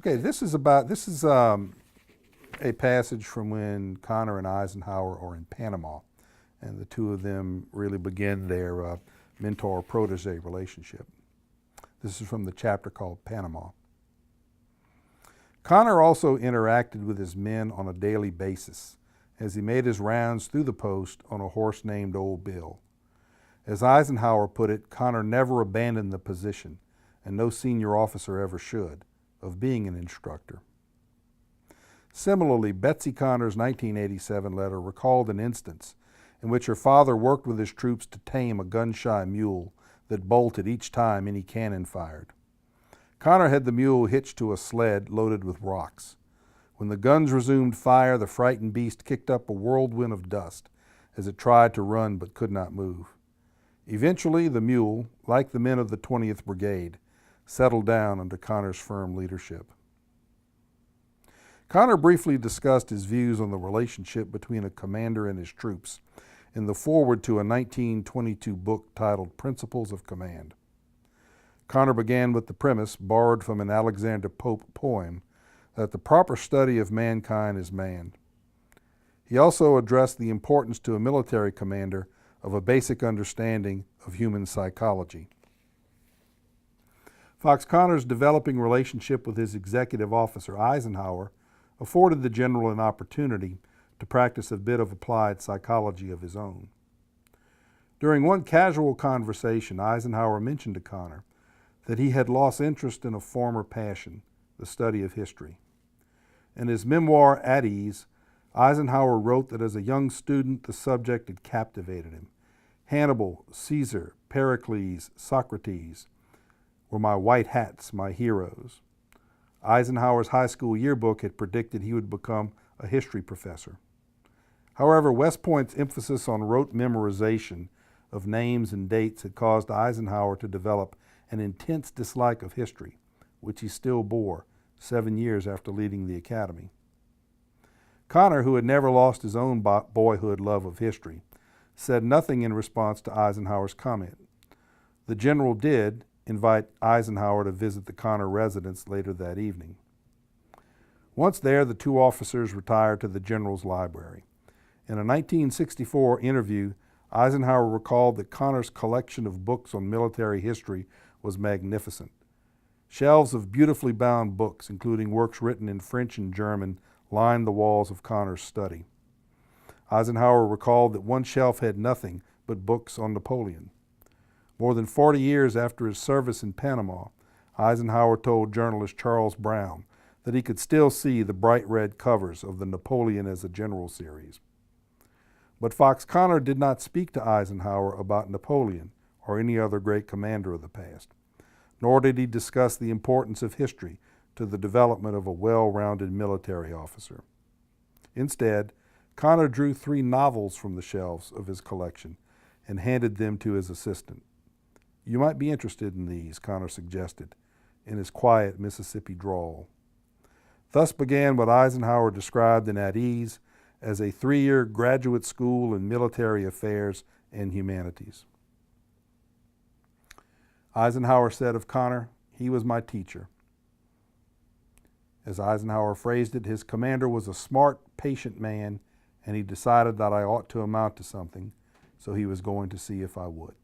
Okay, this is a passage from when Conner and Eisenhower are in Panama, and the two of them really begin their mentor-protege relationship. This is from the chapter called Panama. Conner also interacted with his men on a daily basis as he made his rounds through the post on a horse named Old Bill. As Eisenhower put it, Conner never abandoned the position, and no senior officer ever should, of being an instructor. Similarly, Betsy Conner's 1987 letter recalled an instance in which her father worked with his troops to tame a gun-shy mule that bolted each time any cannon fired. Conner had the mule hitched to a sled loaded with rocks. When the guns resumed fire, the frightened beast kicked up a whirlwind of dust as it tried to run but could not move. Eventually, the mule, like the men of the 20th Brigade, settled down under Conner's firm leadership. Conner briefly discussed his views on the relationship between a commander and his troops in the foreword to a 1922 book titled Principles of Command. Conner began with the premise, borrowed from an Alexander Pope poem, that the proper study of mankind is man. He also addressed the importance to a military commander of a basic understanding of human psychology. Fox Conner's developing relationship with his executive officer, Eisenhower, afforded the general an opportunity to practice a bit of applied psychology of his own. During one casual conversation, Eisenhower mentioned to Conner that he had lost interest in a former passion, the study of history. In his memoir, At Ease, Eisenhower wrote that as a young student, the subject had captivated him. Hannibal, Caesar, Pericles, Socrates were my white hats, my heroes. Eisenhower's high school yearbook had predicted he would become a history professor. However, West Point's emphasis on rote memorization of names and dates had caused Eisenhower to develop an intense dislike of history, which he still bore 7 years after leaving the academy. Conner, who had never lost his own boyhood love of history, said nothing in response to Eisenhower's comment. The general did invite Eisenhower to visit the Conner residence later that evening. Once there, the two officers retired to the general's library. In a 1964 interview, Eisenhower recalled that Conner's collection of books on military history was magnificent. Shelves of beautifully bound books, including works written in French and German, lined the walls of Conner's study. Eisenhower recalled that one shelf had nothing but books on Napoleon. More than 40 years after his service in Panama, Eisenhower told journalist Charles Brown that he could still see the bright red covers of the Napoleon as a General series. But Fox Conner did not speak to Eisenhower about Napoleon or any other great commander of the past, nor did he discuss the importance of history to the development of a well-rounded military officer. Instead, Conner drew 3 novels from the shelves of his collection and handed them to his assistant. "You might be interested in these," Conner suggested, in his quiet Mississippi drawl. Thus began what Eisenhower described in At Ease as a 3-year graduate school in military affairs and humanities. Eisenhower said of Conner, "He was my teacher." As Eisenhower phrased it, his commander was a smart, patient man, and he decided that I ought to amount to something, so he was going to see if I would.